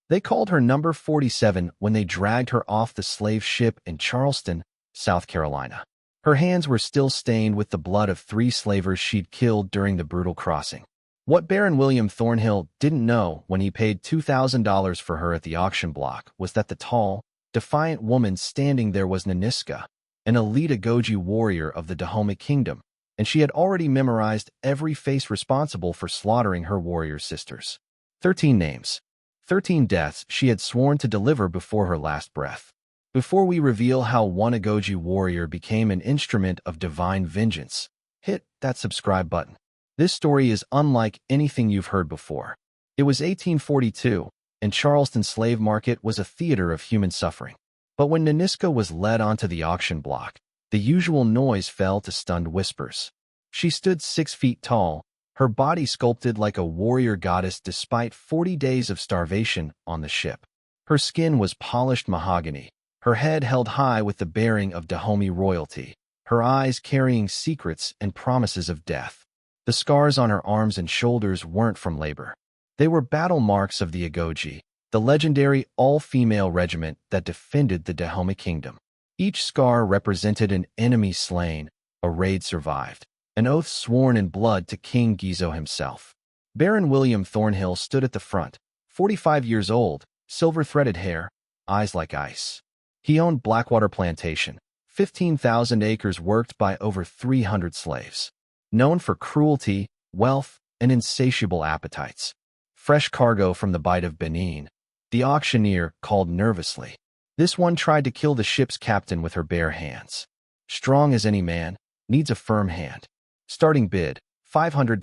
They called her number 47 when they dragged her off the slave ship in Charleston, South Carolina. Her hands were still stained with the blood of 3 slavers she'd killed during the brutal crossing. What Baron William Thornhill didn't know when he paid $2,000 for her at the auction block was that the tall, defiant woman standing there was Nanisca, an elite Agojie warrior of the Dahomey Kingdom, and she had already memorized every face responsible for slaughtering her warrior sisters. 13 names. 13 deaths she had sworn to deliver before her last breath. Before we reveal how one Agojie warrior became an instrument of divine vengeance, hit that subscribe button. This story is unlike anything you've heard before. It was 1842, and Charleston's slave market was a theater of human suffering. But when Nanisca was led onto the auction block, the usual noise fell to stunned whispers. She stood 6 feet tall, her body sculpted like a warrior goddess despite 40 days of starvation on the ship. Her skin was polished mahogany, her head held high with the bearing of Dahomey royalty, her eyes carrying secrets and promises of death. The scars on her arms and shoulders weren't from labor. They were battle marks of the Agojie, the legendary all-female regiment that defended the Dahomey Kingdom. Each scar represented an enemy slain, a raid survived, an oath sworn in blood to King Agojie himself. Baron William Thornhill stood at the front, 45 years old, silver-threaded hair, eyes like ice. He owned Blackwater Plantation, 15,000 acres worked by over 300 slaves. Known for cruelty, wealth, and insatiable appetites. Fresh cargo from the Bight of Benin, the auctioneer called nervously. This one tried to kill the ship's captain with her bare hands. Strong as any man, needs a firm hand. Starting bid, $500.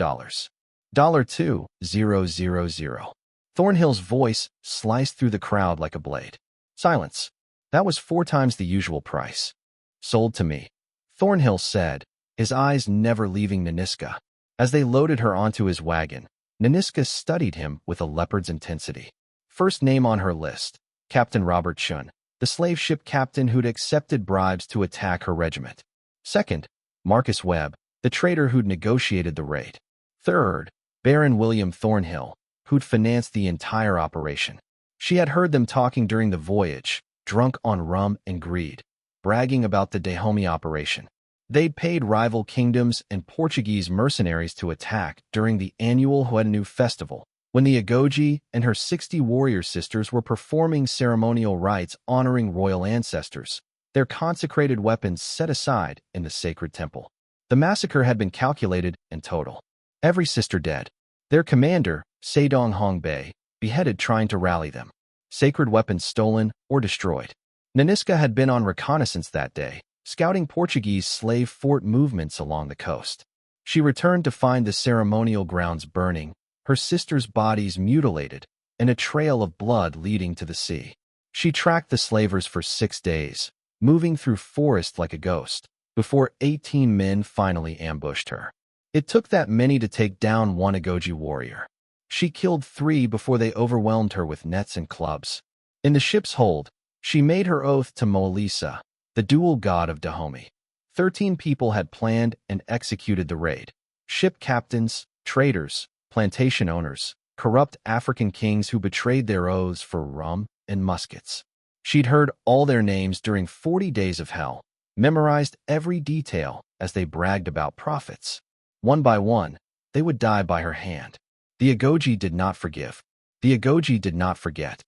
$2,000. Thornhill's voice sliced through the crowd like a blade. Silence. That was 4 times the usual price. Sold to me, Thornhill said, his eyes never leaving Nanisca. As they loaded her onto his wagon, Nanisca studied him with a leopard's intensity. First name on her list, Captain Robert Chun, the slave ship captain who'd accepted bribes to attack her regiment. Second, Marcus Webb, the trader who'd negotiated the raid. Third, Baron William Thornhill, who'd financed the entire operation. She had heard them talking during the voyage, drunk on rum and greed, bragging about the Dahomey operation. They'd paid rival kingdoms and Portuguese mercenaries to attack during the annual Huedanu festival, when the Agojie and her 60 warrior sisters were performing ceremonial rites honoring royal ancestors, their consecrated weapons set aside in the sacred temple. The massacre had been calculated in total. Every sister dead. Their commander, Saedong Hong Bei, beheaded trying to rally them. Sacred weapons stolen or destroyed. Nanisca had been on reconnaissance that day, scouting Portuguese slave fort movements along the coast. She returned to find the ceremonial grounds burning, her sisters' bodies mutilated, and a trail of blood leading to the sea. She tracked the slavers for 6 days, moving through forest like a ghost, before 18 men finally ambushed her. It took that many to take down one Agojie warrior. She killed 3 before they overwhelmed her with nets and clubs. In the ship's hold, she made her oath to Moalisa, the dual god of Dahomey. 13 people had planned and executed the raid. Ship captains, traders, plantation owners, corrupt African kings who betrayed their oaths for rum and muskets. She'd heard all their names during 40 days of hell, memorized every detail as they bragged about profits. One by one, they would die by her hand. The Agojie did not forgive. The Agojie did not forget.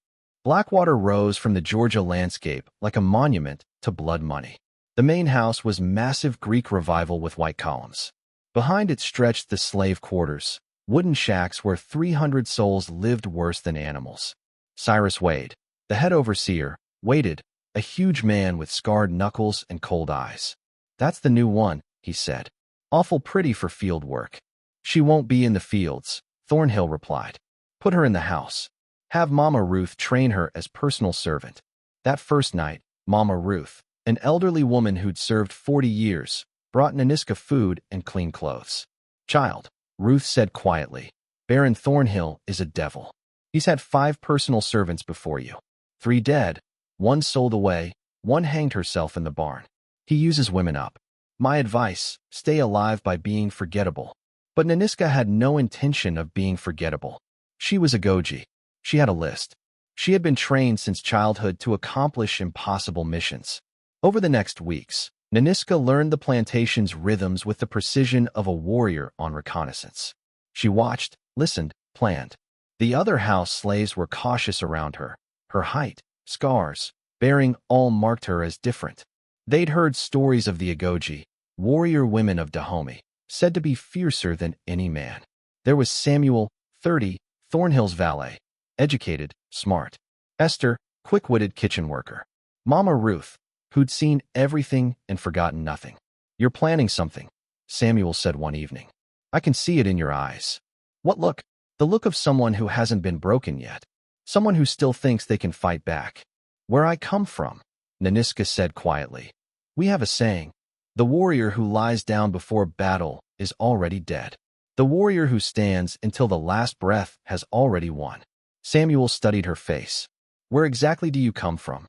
Blackwater rose from the Georgia landscape like a monument to blood money. The main house was massive Greek revival with white columns. Behind it stretched the slave quarters, wooden shacks where 300 souls lived worse than animals. Cyrus Wade, the head overseer, waited, a huge man with scarred knuckles and cold eyes. "That's the new one," he said. "Awful pretty for field work." "She won't be in the fields," Thornhill replied. "Put her in the house. Have Mama Ruth train her as personal servant." That first night, Mama Ruth, an elderly woman who'd served 40 years, brought Nanisca food and clean clothes. "Child," Ruth said quietly, "Baron Thornhill is a devil. He's had 5 personal servants before you. 3 dead, 1 sold away, 1 hanged herself in the barn. He uses women up. My advice, stay alive by being forgettable." But Nanisca had no intention of being forgettable. She was Agojie. She had a list. She had been trained since childhood to accomplish impossible missions. Over the next weeks, Nanisca learned the plantation's rhythms with the precision of a warrior on reconnaissance. She watched, listened, planned. The other house slaves were cautious around her. Her height, scars, bearing all marked her as different. They'd heard stories of the Agojie, warrior women of Dahomey, said to be fiercer than any man. There was Samuel, 30, Thornhill's valet, educated, smart. Esther, quick-witted kitchen worker. Mama Ruth, who'd seen everything and forgotten nothing. "You're planning something," Samuel said one evening. "I can see it in your eyes." "What look?" "The look of someone who hasn't been broken yet. Someone who still thinks they can fight back." "Where I come from," Nanisca said quietly. "We have a saying, the warrior who lies down before battle is already dead. The warrior who stands until the last breath has already won." Samuel studied her face. "Where exactly do you come from?"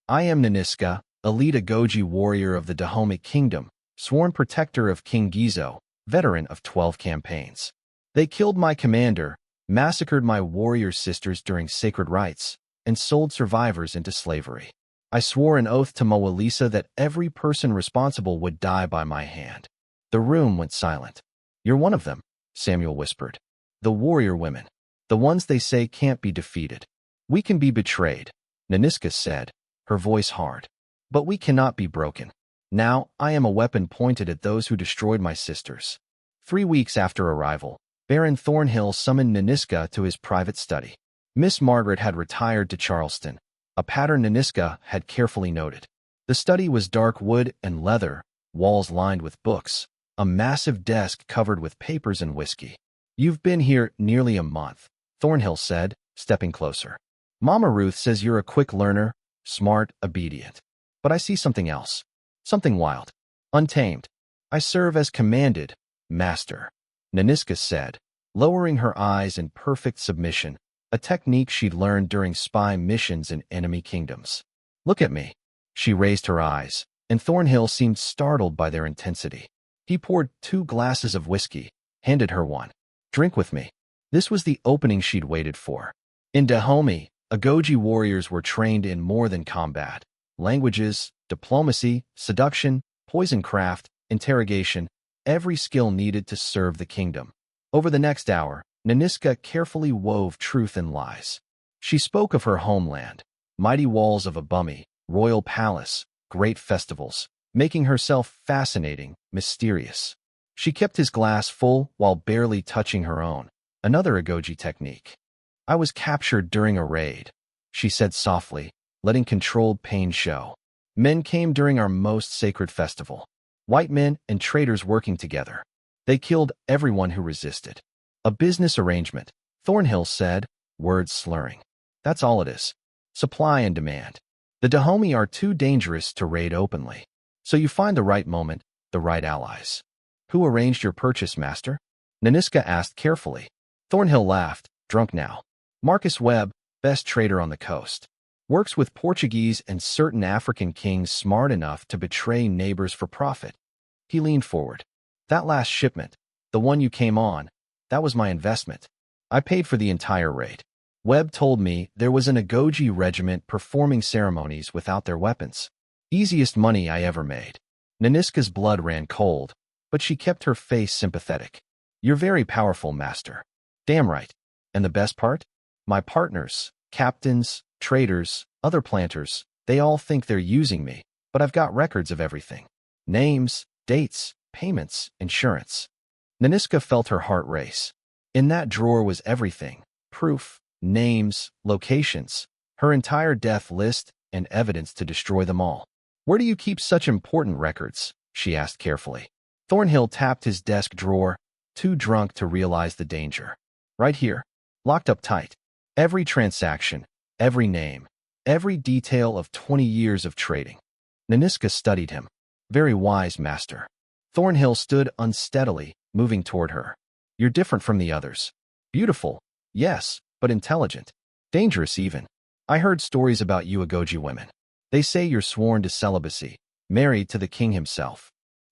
"I am Nanisca, elite Agojie warrior of the Dahomey Kingdom, sworn protector of King Gizo, veteran of 12 campaigns. They killed my commander, massacred my warrior sisters during sacred rites, and sold survivors into slavery. I swore an oath to Moalisa that every person responsible would die by my hand." The room went silent. "You're one of them," Samuel whispered. "The warrior women. The ones they say can't be defeated." "We can be betrayed," Nanisca said, her voice hard. "But we cannot be broken. Now I am a weapon pointed at those who destroyed my sisters." 3 weeks after arrival, Baron Thornhill summoned Nanisca to his private study. Miss Margaret had retired to Charleston, a pattern Nanisca had carefully noted. The study was dark wood and leather, walls lined with books, a massive desk covered with papers and whiskey. "You've been here nearly a month," Thornhill said, stepping closer. "Mama Ruth says you're a quick learner, smart, obedient. But I see something else. Something wild. Untamed." "I serve as commanded, master," Nanisca said, lowering her eyes in perfect submission, a technique she'd learned during spy missions in enemy kingdoms. "Look at me." She raised her eyes, and Thornhill seemed startled by their intensity. He poured 2 glasses of whiskey, handed her one. "Drink with me." This was the opening she'd waited for. In Dahomey, Agojie warriors were trained in more than combat. Languages, diplomacy, seduction, poisoncraft, interrogation, every skill needed to serve the kingdom. Over the next hour, Nanisca carefully wove truth and lies. She spoke of her homeland, mighty walls of Agojie, royal palace, great festivals, making herself fascinating, mysterious. She kept his glass full while barely touching her own, another Agojie technique. "I was captured during a raid," she said softly, letting controlled pain show. "Men came during our most sacred festival. White men and traitors working together. They killed everyone who resisted. A business arrangement," Thornhill said, words slurring. "That's all it is. Supply and demand. The Dahomey are too dangerous to raid openly. So you find the right moment, the right allies." "Who arranged your purchase, master?" Nanisca asked carefully. Thornhill laughed, drunk now. "Marcus Webb, best trader on the coast. Works with Portuguese and certain African kings smart enough to betray neighbors for profit." He leaned forward. "That last shipment, the one you came on, that was my investment. I paid for the entire raid. Webb told me there was an Agojie regiment performing ceremonies without their weapons. Easiest money I ever made." Nanisca's blood ran cold, but she kept her face sympathetic. "You're very powerful, master." "Damn right. And the best part? My partners, captains, traders, other planters, they all think they're using me, but I've got records of everything. Names, dates, payments, insurance." Nanisca felt her heart race. In that drawer was everything: proof, names, locations, her entire death list, and evidence to destroy them all. "Where do you keep such important records?" she asked carefully. Thornhill tapped his desk drawer, too drunk to realize the danger. "Right here, locked up tight. Every transaction, every name, every detail of 20 years of trading." Nanisca studied him. "Very wise, master." Thornhill stood unsteadily, moving toward her. "You're different from the others. Beautiful, yes, but intelligent. Dangerous even. I heard stories about you Agojie women. They say you're sworn to celibacy, married to the king himself."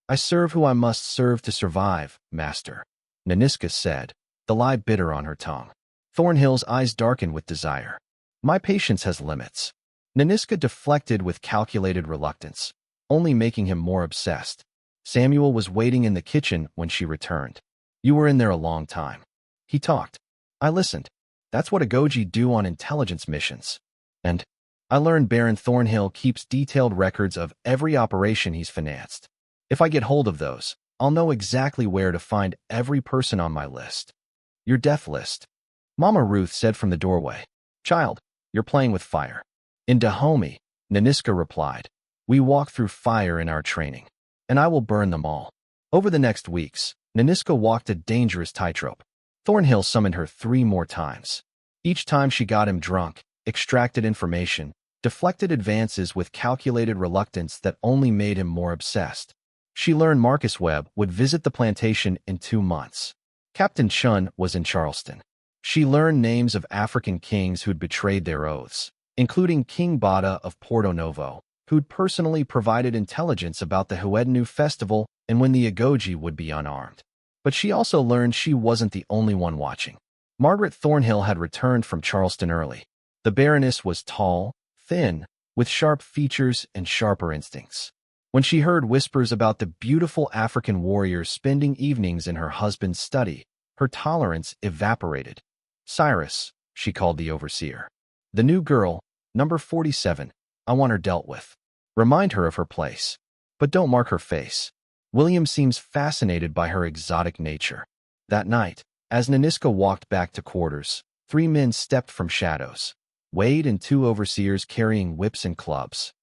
"I serve who I must serve to survive, master," Nanisca said, the lie bitter on her tongue. Thornhill's eyes darkened with desire. My patience has limits. Nanisca deflected with calculated reluctance, only making him more obsessed. Samuel was waiting in the kitchen when she returned. You were in there a long time. He talked. I listened. That's what Agojie do on intelligence missions. And I learned Baron Thornhill keeps detailed records of every operation he's financed. If I get hold of those, I'll know exactly where to find every person on my list. Your death list. Mama Ruth said from the doorway. Child, you're playing with fire. In Dahomey, Nanisca replied. We walk through fire in our training, and I will burn them all. Over the next weeks, Nanisca walked a dangerous tightrope. Thornhill summoned her 3 more times. Each time she got him drunk, extracted information, deflected advances with calculated reluctance that only made him more obsessed. She learned Marcus Webb would visit the plantation in 2 months. Captain Chun was in Charleston. She learned names of African kings who'd betrayed their oaths, including King Bada of Porto Novo, who'd personally provided intelligence about the Huednu festival and when the Agojie would be unarmed. But she also learned she wasn't the only one watching. Margaret Thornhill had returned from Charleston early. The Baroness was tall, thin, with sharp features and sharper instincts. When she heard whispers about the beautiful African warriors spending evenings in her husband's study, her tolerance evaporated. Cyrus, she called the overseer. The new girl, number 47, I want her dealt with. Remind her of her place, but don't mark her face. William seems fascinated by her exotic nature. That night, as Nanisca walked back to quarters, 3 men stepped from shadows. Wade and 2 overseers carrying whips and clubs.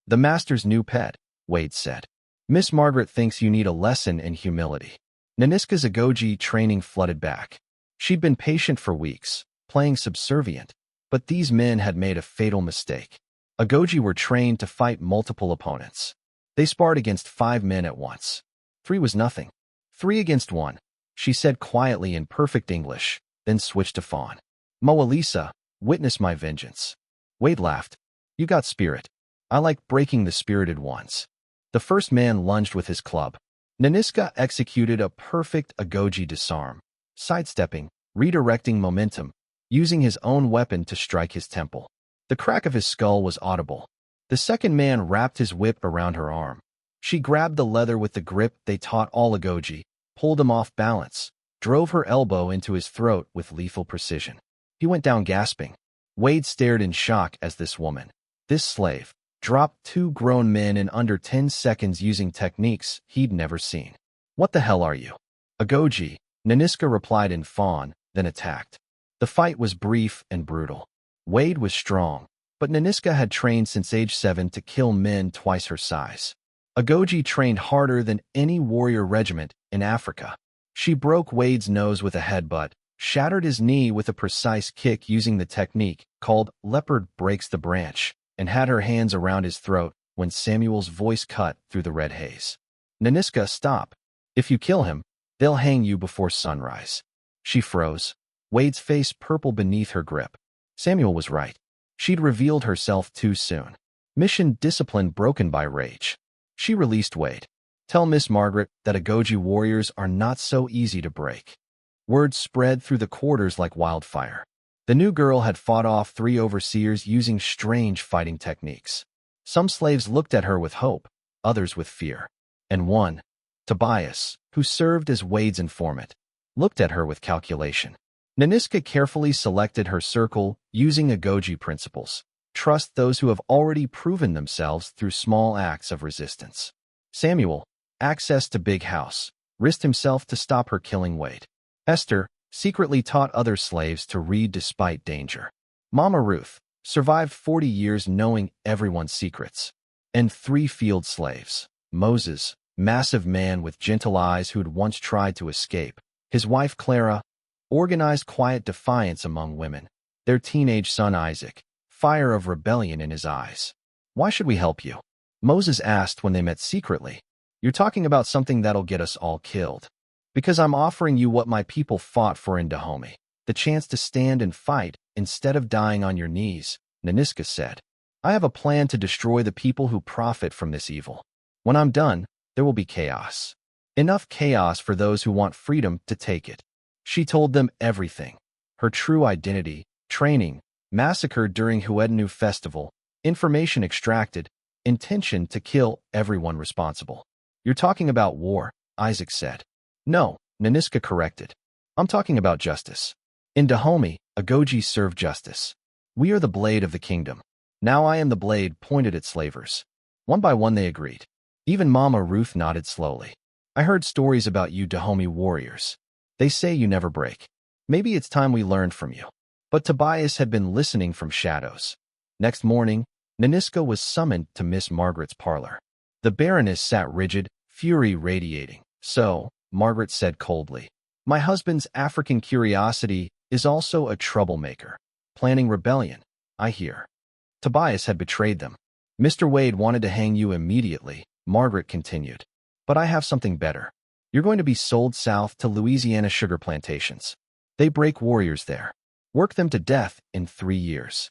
The master's new pet, Wade said. Miss Margaret thinks you need a lesson in humility. Nanisca's Agojie training flooded back. She'd been patient for weeks, playing subservient, but these men had made a fatal mistake. Agojie were trained to fight multiple opponents. They sparred against 5 men at once. 3 was nothing. 3 against 1, she said quietly in perfect English, then switched to Fawn. Moalisa, witness my vengeance. Wade laughed. You got spirit. I like breaking the spirited ones. The first man lunged with his club. Nanisca executed a perfect Agojie disarm, sidestepping, redirecting momentum, using his own weapon to strike his temple. The crack of his skull was audible. The second man wrapped his whip around her arm. She grabbed the leather with the grip they taught all Agojie, pulled him off balance, drove her elbow into his throat with lethal precision. He went down gasping. Wade stared in shock as this woman, this slave, dropped 2 grown men in under 10 seconds using techniques he'd never seen. What the hell are you? Agojie, Nanisca replied in Fawn, then attacked. The fight was brief and brutal. Wade was strong, but Nanisca had trained since age 7 to kill men twice her size. Agojie trained harder than any warrior regiment in Africa. She broke Wade's nose with a headbutt, shattered his knee with a precise kick using the technique called leopard breaks the branch, and had her hands around his throat when Samuel's voice cut through the red haze. Nanisca, stop. If you kill him, they'll hang you before sunrise. She froze, Wade's face purple beneath her grip. Samuel was right. She'd revealed herself too soon. Mission discipline broken by rage. She released Wade. Tell Miss Margaret that Agojie warriors are not so easy to break. Word spread through the quarters like wildfire. The new girl had fought off 3 overseers using strange fighting techniques. Some slaves looked at her with hope, others with fear. And one, Tobias, who served as Wade's informant, looked at her with calculation. Nanisca carefully selected her circle using Agojie principles. Trust those who have already proven themselves through small acts of resistance. Samuel, access to big house, risked himself to stop her killing Wade. Esther, secretly taught other slaves to read despite danger. Mama Ruth, survived 40 years knowing everyone's secrets. And 3 field slaves. Moses, massive man with gentle eyes who'd once tried to escape. His wife Clara, organized quiet defiance among women. Their teenage son Isaac, fire of rebellion in his eyes. Why should we help you? Moses asked when they met secretly. You're talking about something that'll get us all killed. Because I'm offering you what my people fought for in Dahomey, the chance to stand and fight instead of dying on your knees, Nanisca said. I have a plan to destroy the people who profit from this evil. When I'm done, there will be chaos. Enough chaos for those who want freedom to take it. She told them everything. Her true identity, training, massacre during Huedanu festival, information extracted, intention to kill everyone responsible. You're talking about war, Isaac said. No, Nanisca corrected. I'm talking about justice. In Dahomey, Agojie served justice. We are the blade of the kingdom. Now I am the blade pointed at slavers. One by one they agreed. Even Mama Ruth nodded slowly. I heard stories about you Dahomey warriors. They say you never break. Maybe it's time we learned from you. But Tobias had been listening from shadows. Next morning, Nanisca was summoned to Miss Margaret's parlor. The Baroness sat rigid, fury radiating. So, Margaret said coldly, my husband's African curiosity is also a troublemaker. Planning rebellion, I hear. Tobias had betrayed them. Mr. Wade wanted to hang you immediately, Margaret continued. But I have something better. You're going to be sold south to Louisiana sugar plantations. They break warriors there. Work them to death in 3 years.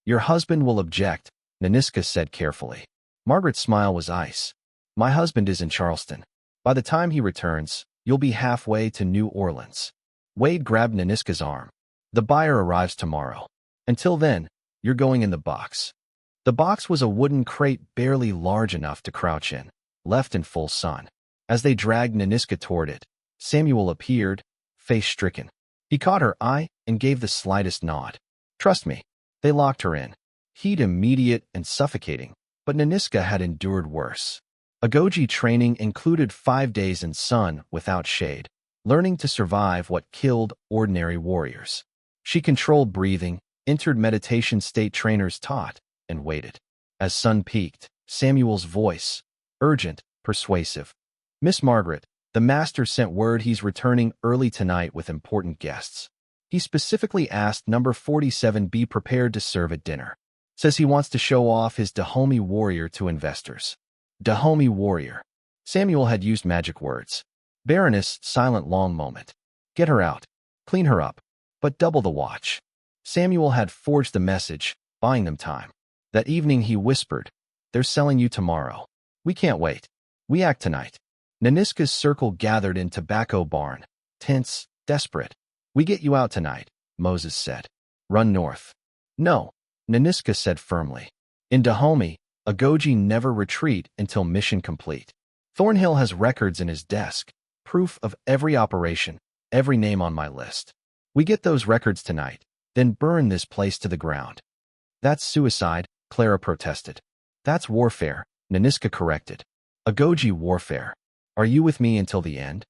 Your husband will object, Nanisca said carefully. Margaret's smile was ice. My husband is in Charleston. By the time he returns, you'll be halfway to New Orleans. Wade grabbed Nanisca's arm. The buyer arrives tomorrow. Until then, you're going in the box. The box was a wooden crate barely large enough to crouch in, left in full sun. As they dragged Nanisca toward it, Samuel appeared, face-stricken. He caught her eye and gave the slightest nod. Trust me. They locked her in. Heat immediate and suffocating, but Nanisca had endured worse. Agojie training included 5 days in sun without shade, learning to survive what killed ordinary warriors. She controlled breathing, entered meditation state trainers taught, and waited. As sun peaked, Samuel's voice, urgent, persuasive. Miss Margaret, the master sent word he's returning early tonight with important guests. He specifically asked number 47 be prepared to serve at dinner. Says he wants to show off his Dahomey warrior to investors. Dahomey warrior. Samuel had used magic words. Baroness, silent long moment. Get her out. Clean her up. But double the watch. Samuel had forged the message, buying them time. That evening he whispered, they're selling you tomorrow. We can't wait. We act tonight. Nanisca's circle gathered in Tobacco Barn, tense, desperate. We get you out tonight, Moses said. Run north. No, Nanisca said firmly. In Dahomey, Agojie never retreat until mission complete. Thornhill has records in his desk, proof of every operation, every name on my list. We get those records tonight, then burn this place to the ground. That's suicide, Clara protested. That's warfare, Nanisca corrected. Agojie warfare. Are you with me until the end?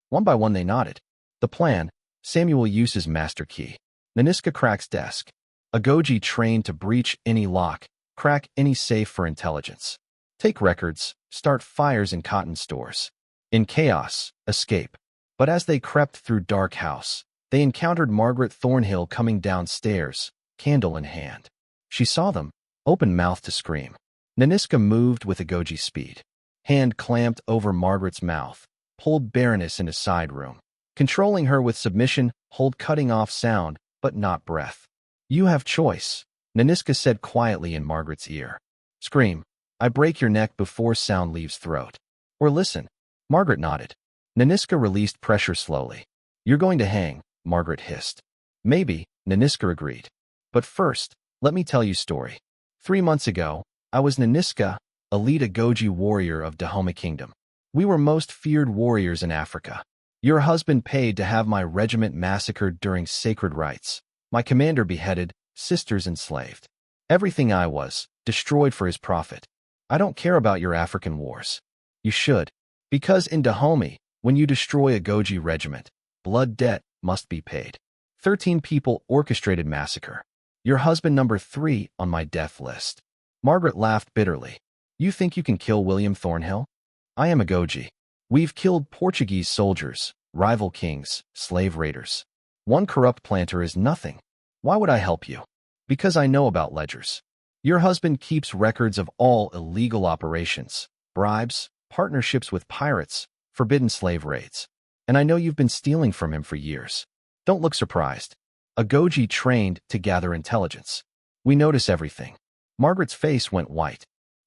One by one they nodded. The plan, Samuel uses master key. Nanisca cracks desk. Agojie trained to breach any lock, crack any safe for intelligence. Take records, start fires in cotton stores. In chaos, escape. But as they crept through dark house, they encountered Margaret Thornhill coming downstairs, candle in hand. She saw them, open mouth to scream. Nanisca moved with Agojie's speed. Hand clamped over Margaret's mouth, pulled Baroness into side room. Controlling her with submission, hold cutting off sound, but not breath. You have choice, Nanisca said quietly in Margaret's ear. Scream. I break your neck before sound leaves throat. Or listen. Margaret nodded. Nanisca released pressure slowly. You're going to hang, Margaret hissed. Maybe, Nanisca agreed. But first, let me tell you story. 3 months ago, I was Nanisca, elite Agojie warrior of Dahomey Kingdom. We were most feared warriors in Africa. Your husband paid to have my regiment massacred during sacred rites. My commander beheaded, sisters enslaved. Everything I was, destroyed for his profit. I don't care about your African wars. You should. Because in Dahomey, when you destroy Agojie regiment, blood debt must be paid. 13 people orchestrated massacre. Your husband number 3 on my death list. Margaret laughed bitterly. You think you can kill William Thornhill? I am Agojie. We've killed Portuguese soldiers, rival kings, slave raiders. One corrupt planter is nothing. Why would I help you? Because I know about ledgers. Your husband keeps records of all illegal operations, bribes, partnerships with pirates, forbidden slave raids. And I know you've been stealing from him for years. Don't look surprised. Agojie trained to gather intelligence. We notice everything. Margaret's face went white.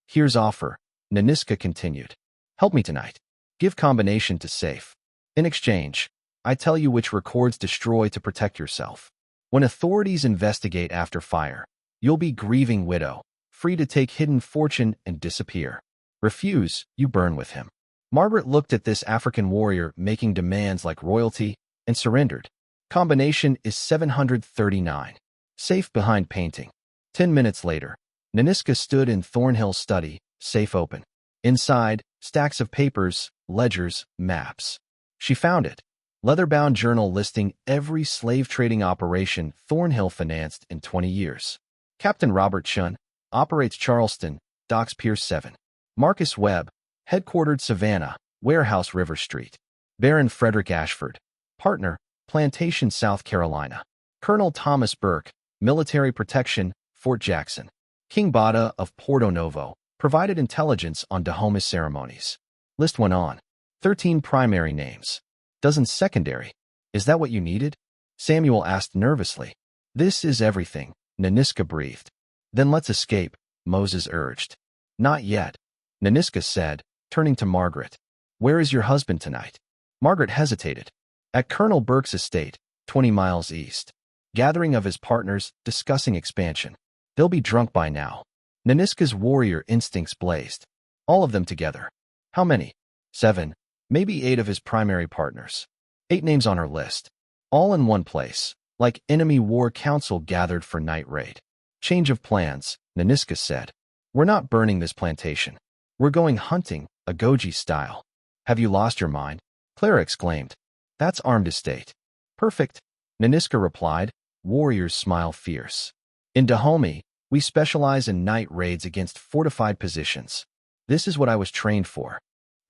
Here's offer, Nanisca continued. Help me tonight. Give combination to safe. In exchange, I tell you which records destroy to protect yourself. When authorities investigate after fire, you'll be grieving widow, free to take hidden fortune and disappear. Refuse, you burn with him. Margaret looked at this African warrior making demands like royalty and surrendered. Combination is 739. Safe behind painting. 10 minutes later, Nanisca stood in Thornhill's study, safe open. Inside, stacks of papers, ledgers, maps. She found it. Leather-bound journal listing every slave-trading operation Thornhill financed in 20 years. Captain Robert Chun, operates Charleston, Docks Pier 7. Marcus Webb, headquartered Savannah, Warehouse River Street. Baron Frederick Ashford, partner, Plantation, South Carolina. Colonel Thomas Burke, military protection, Fort Jackson. King Bada of Porto Novo, provided intelligence on Dahomey ceremonies. List went on. 13 primary names. Dozen secondary. Is that what you needed? Samuel asked nervously. This is everything, Nanisca breathed. Then let's escape, Moses urged. Not yet, Nanisca said, turning to Margaret. Where is your husband tonight? Margaret hesitated. At Colonel Burke's estate, 20 miles east. Gathering of his partners, discussing expansion. They'll be drunk by now. Nanisca's warrior instincts blazed. All of them together. How many? 7. Maybe 8 of his primary partners. 8 names on her list. All in one place, like enemy war council gathered for night raid. Change of plans, Nanisca said. We're not burning this plantation. We're going hunting, Agojie style. Have you lost your mind? Clara exclaimed. That's armed estate. Perfect, Nanisca replied. Warriors smile fierce. In Dahomey, we specialize in night raids against fortified positions. This is what I was trained for.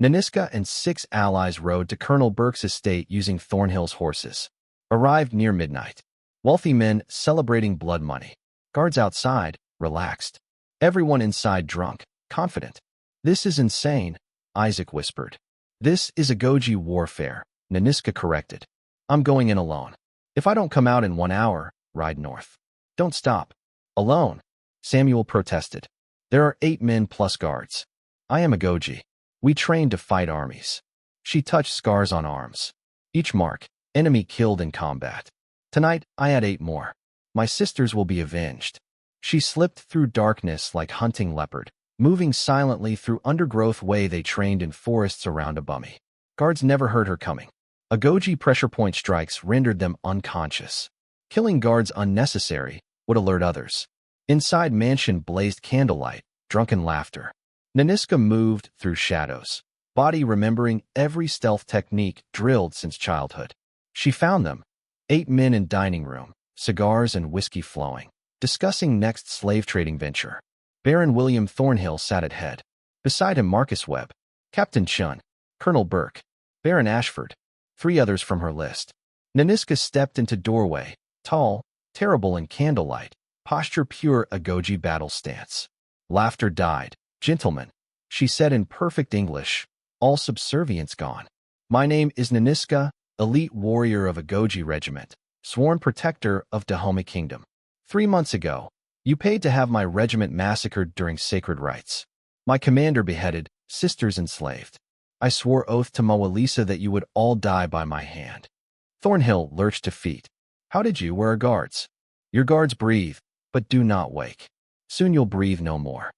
Nanisca and 6 allies rode to Colonel Burke's estate using Thornhill's horses. Arrived near midnight. Wealthy men celebrating blood money. Guards outside, relaxed. Everyone inside drunk, confident. This is insane, Isaac whispered. This is Agojie warfare, Nanisca corrected. I'm going in alone. If I don't come out in 1 hour, ride north. Don't stop. Alone, Samuel protested. There are 8 men plus guards. I am Agojie. We trained to fight armies. She touched scars on arms. Each mark, enemy killed in combat. Tonight, I add 8 more. My sisters will be avenged. She slipped through darkness like hunting leopard, moving silently through undergrowth way they trained in forests around Dahomey. Guards never heard her coming. Agojie pressure point strikes rendered them unconscious. Killing guards unnecessary would alert others. Inside mansion blazed candlelight, drunken laughter. Nanisca moved through shadows, body remembering every stealth technique drilled since childhood. She found them. 8 men in dining room, cigars and whiskey flowing, discussing next slave trading venture. Baron William Thornhill sat at head. Beside him Marcus Webb, Captain Chun, Colonel Burke, Baron Ashford, 3 others from her list. Nanisca stepped into doorway, tall, terrible in candlelight, posture pure Agojie battle stance. Laughter died. Gentlemen, she said in perfect English, all subservience gone. My name is Nanisca, elite warrior of Agojie regiment, sworn protector of Dahomey Kingdom. 3 months ago, you paid to have my regiment massacred during sacred rites. My commander beheaded, sisters enslaved. I swore oath to Moalisa that you would all die by my hand. Thornhill lurched to feet. How did you? Where are guards? Your guards breathe, but do not wake. Soon you'll breathe no more.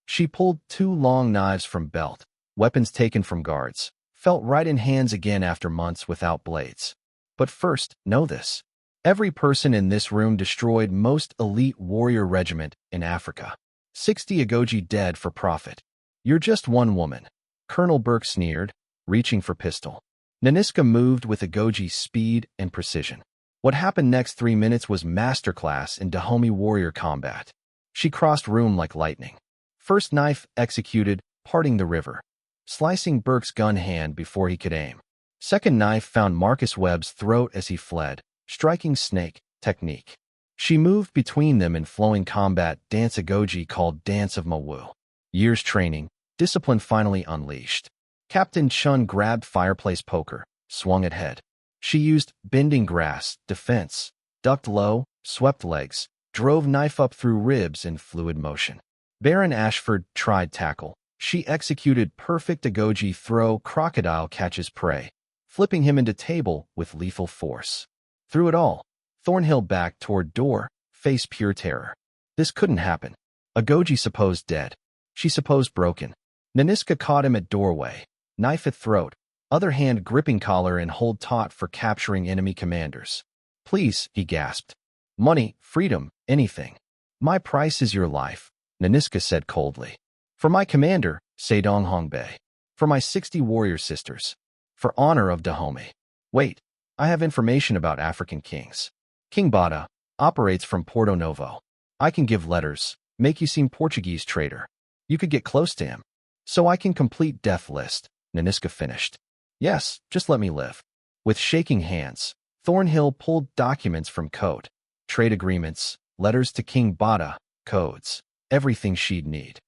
She pulled 2 long knives from belt, weapons taken from guards, felt right in hands again after months without blades. But first, know this. Every person in this room destroyed most elite warrior regiment in Africa. 60 Agojie dead for profit. You're just one woman. Colonel Burke sneered, reaching for pistol. Nanisca moved with Agojie's speed and precision. What happened next 3 minutes was masterclass in Dahomey warrior combat. She crossed room like lightning. First knife executed, parting the river, slicing Burke's gun hand before he could aim. Second knife found Marcus Webb's throat as he fled, striking snake technique. She moved between them in flowing combat dance Agojie called Dance of Mawu. Years training, discipline finally unleashed. Captain Chun grabbed fireplace poker, swung at head. She used bending grass, defense, ducked low, swept legs, drove knife up through ribs in fluid motion. Baron Ashford tried tackle. She executed perfect Agojie throw crocodile catches prey, flipping him into table with lethal force. Through it all, Thornhill backed toward door, face pure terror. This couldn't happen. Agojie supposed dead. She supposed broken. Nanisca caught him at doorway, knife at throat, other hand gripping collar and hold taut for capturing enemy commanders. Please, he gasped. Money, freedom, anything. My price is your life, Nanisca said coldly. For my commander, say Donghongbae. For my 60 warrior sisters. For honor of Dahomey. Wait, I have information about African kings. King Bada operates from Porto Novo. I can give letters, make you seem Portuguese traitor. You could get close to him. So I can complete death list, Nanisca finished. Yes, just let me live. With shaking hands, Thornhill pulled documents from coat, trade agreements, letters to King Bada, codes, everything she'd need.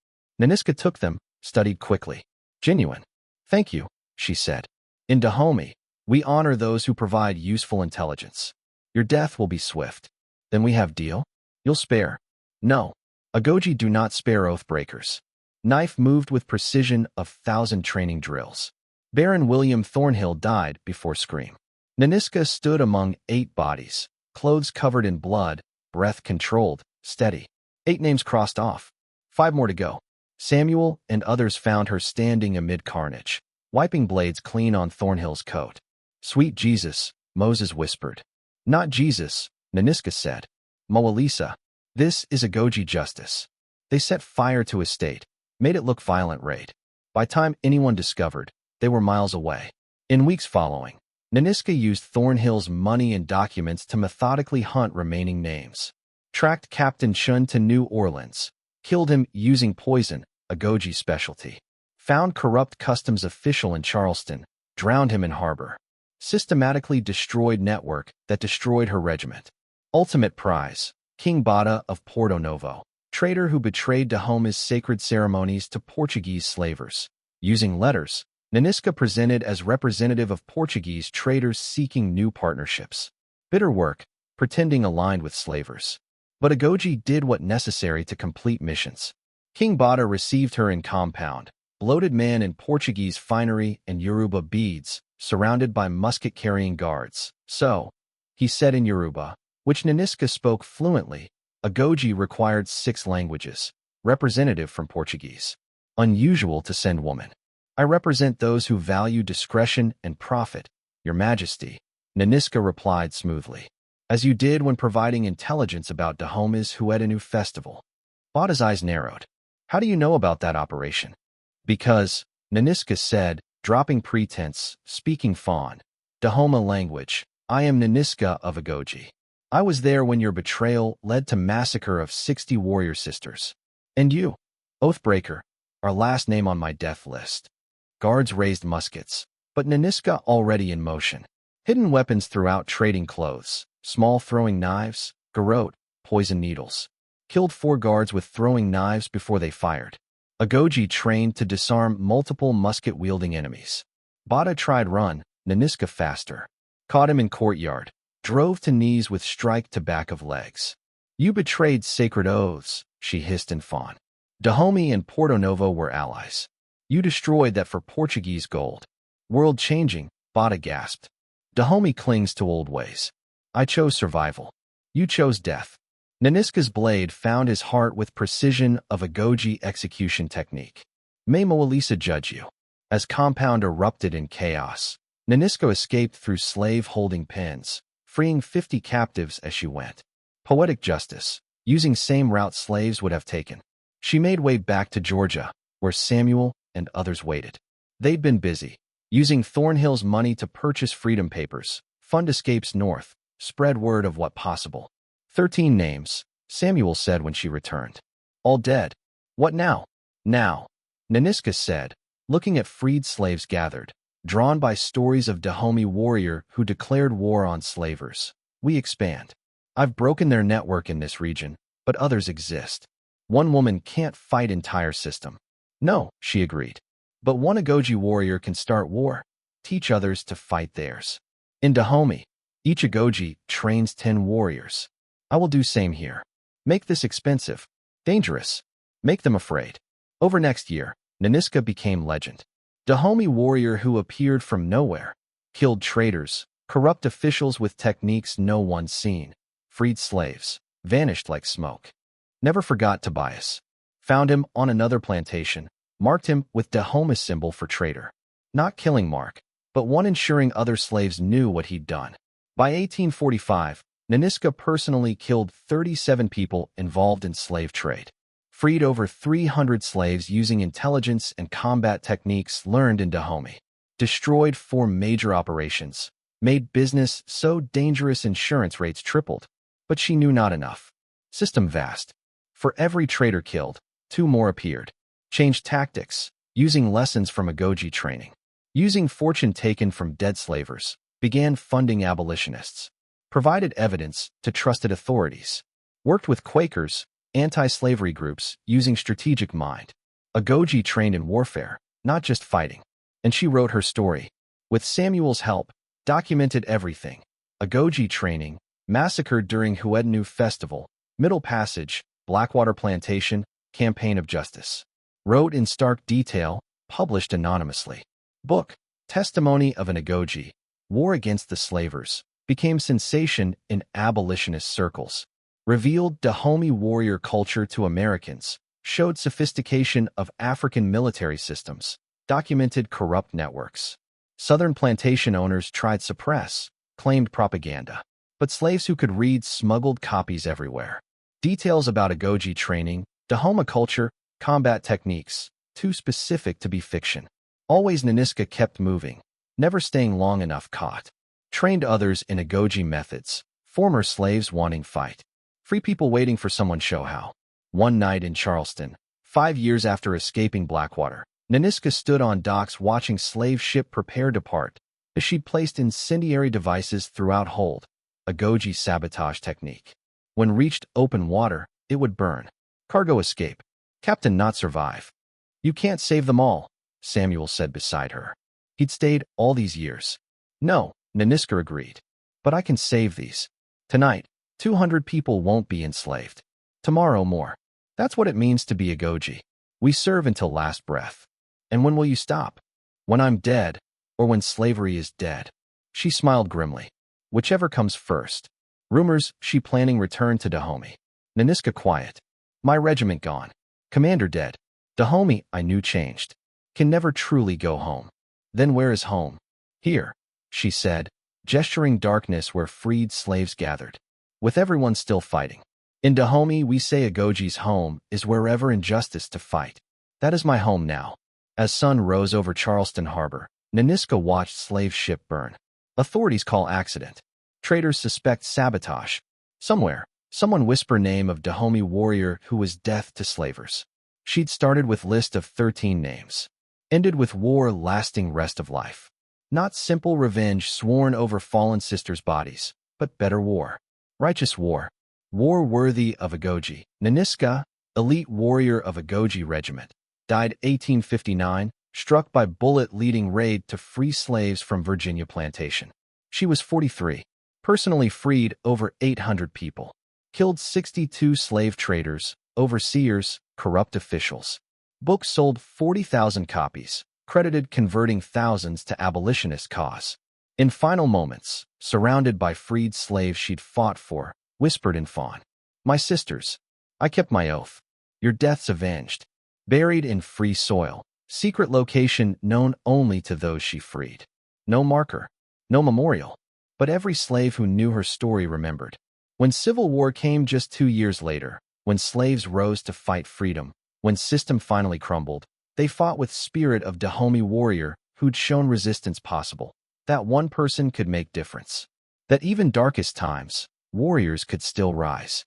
Nanisca took them, studied quickly. Genuine. Thank you, she said. In Dahomey, we honor those who provide useful intelligence. Your death will be swift. Then we have deal? You'll spare. No. Agojie do not spare oath-breakers. Knife moved with precision of 1,000 training drills. Baron William Thornhill died before scream. Nanisca stood among 8 bodies, clothes covered in blood, breath controlled, steady. 8 names crossed off. 5 more to go. Samuel and others found her standing amid carnage, wiping blades clean on Thornhill's coat. Sweet Jesus, Moses whispered. Not Jesus, Nanisca said. Moalisa. This is Agojie justice. They set fire to his state, made it look violent raid. By time anyone discovered, they were miles away. In weeks following, Nanisca used Thornhill's money and documents to methodically hunt remaining names. Tracked Captain Chun to New Orleans. Killed him using poison, Agojie's specialty. Found corrupt customs official in Charleston. Drowned him in harbor. Systematically destroyed network that destroyed her regiment. Ultimate prize. King Bada of Porto Novo. Traitor who betrayed Dahomey's sacred ceremonies to Portuguese slavers. Using letters, Nanisca presented as representative of Portuguese traders seeking new partnerships. Bitter work, pretending aligned with slavers. But Agojie did what necessary to complete missions. King Bada received her in compound, bloated man in Portuguese finery and Yoruba beads, surrounded by musket-carrying guards. So, he said in Yoruba, which Nanisca spoke fluently, Agojie required 6 languages, representative from Portuguese. Unusual to send woman. I represent those who value discretion and profit, Your Majesty, Nanisca replied smoothly. As you did when providing intelligence about Dahomey's Huedanu festival. Bada's eyes narrowed. How do you know about that operation? Because, Nanisca said, dropping pretense, speaking Fawn. Dahomey language, I am Nanisca of Agojie. I was there when your betrayal led to massacre of 60 warrior sisters. And you, Oathbreaker, our last name on my death list. Guards raised muskets, but Nanisca already in motion. Hidden weapons throughout trading clothes, small throwing knives, garrote, poison needles. Killed 4 guards with throwing knives before they fired. Agojie trained to disarm multiple musket-wielding enemies. Bada tried run, Nanisca faster. Caught him in courtyard. Drove to knees with strike to back of legs. You betrayed sacred oaths, she hissed in Fawn. Dahomey and Porto Novo were allies. You destroyed that for Portuguese gold. World-changing, Bada gasped. Dahomey clings to old ways. I chose survival. You chose death. Nanisca's blade found his heart with precision of Agojie execution technique. May Moalisa judge you. As compound erupted in chaos, Nanisca escaped through slave-holding pens, freeing 50 captives as she went. Poetic justice, using same route slaves would have taken. She made way back to Georgia, where Samuel and others waited. They'd been busy, using Thornhill's money to purchase freedom papers, fund escapes north, spread word of what possible. 13 names, Samuel said when she returned. All dead. What now? Now, Nanisca said, looking at freed slaves gathered, drawn by stories of Dahomey warrior who declared war on slavers. We expand. I've broken their network in this region, but others exist. One woman can't fight entire system. No, she agreed. But one Agojie warrior can start war, teach others to fight theirs. In Dahomey, each Agojie trains 10 warriors. I will do same here. Make this expensive, dangerous. Make them afraid. Over next year, Nanisca became legend. Dahomey warrior who appeared from nowhere, killed traitors, corrupt officials with techniques no one's seen, freed slaves, vanished like smoke. Never forgot Tobias. Found him on another plantation, marked him with Dahomey's symbol for traitor. Not killing mark, but one ensuring other slaves knew what he'd done. By 1845, Nanisca personally killed 37 people involved in slave trade, freed over 300 slaves using intelligence and combat techniques learned in Dahomey, destroyed 4 major operations, made business so dangerous insurance rates tripled. But she knew not enough. System vast. For every traitor killed, 2 more appeared. Changed tactics, using lessons from Agojie training. Using fortune taken from dead slavers, began funding abolitionists. Provided evidence to trusted authorities. Worked with Quakers, anti-slavery groups, using strategic mind. Agojie trained in warfare, not just fighting. And she wrote her story. With Samuel's help, documented everything. Agojie training, massacred during Huednu Festival, Middle Passage, Blackwater Plantation, Campaign of Justice. Wrote in stark detail, published anonymously. Book, Testimony of an Agojie, War Against the Slavers, became sensation in abolitionist circles. Revealed Dahomey warrior culture to Americans, showed sophistication of African military systems, documented corrupt networks. Southern plantation owners tried suppress, claimed propaganda. But slaves who could read smuggled copies everywhere. Details about Agojie training, Dahomey culture, combat techniques, too specific to be fiction. Always Nanisca kept moving, never staying long enough caught. Trained others in Agojie methods, former slaves wanting fight. Free people waiting for someone show how. One night in Charleston, 5 years after escaping Blackwater, Nanisca stood on docks watching slave ship prepare to depart, as she placed incendiary devices throughout hold. Agojie sabotage technique. When reached open water, it would burn. Cargo escape. Captain not survive. You can't save them all, Samuel said beside her. He'd stayed all these years. No, Nanisca agreed. But I can save these. Tonight, 200 people won't be enslaved. Tomorrow more. That's what it means to be Agojie. We serve until last breath. And when will you stop? When I'm dead, or when slavery is dead? She smiled grimly. Whichever comes first. Rumors she planning return to Dahomey. Nanisca quiet. My regiment gone. Commander dead. Dahomey I knew changed. Can never truly go home. Then where is home? Here, she said, gesturing darkness where freed slaves gathered. With everyone still fighting. In Dahomey we say Agojie's home is wherever injustice to fight. That is my home now. As sun rose over Charleston Harbor, Nanisca watched slave ship burn. Authorities call accident. Traders suspect sabotage. Somewhere, someone whisper name of Dahomey warrior who was death to slavers. She'd started with list of 13 names. Ended with war lasting rest of life. Not simple revenge sworn over fallen sisters' bodies, but better war. Righteous war. War worthy of Agojie. Nanisca, elite warrior of Agojie regiment. Died 1859, struck by bullet leading raid to free slaves from Virginia plantation. She was 43. Personally freed over 800 people. Killed 62 slave traders, overseers, corrupt officials. Book sold 40,000 copies, credited converting thousands to abolitionist cause. In final moments, surrounded by freed slaves she'd fought for, whispered in fawn. My sisters, I kept my oath. Your deaths avenged. Buried in free soil, secret location known only to those she freed. No marker, no memorial. But every slave who knew her story remembered. When Civil War came just 2 years later, when slaves rose to fight freedom, when system finally crumbled, they fought with spirit of Dahomey warrior who'd shown resistance possible. That one person could make difference. That even darkest times, warriors could still rise.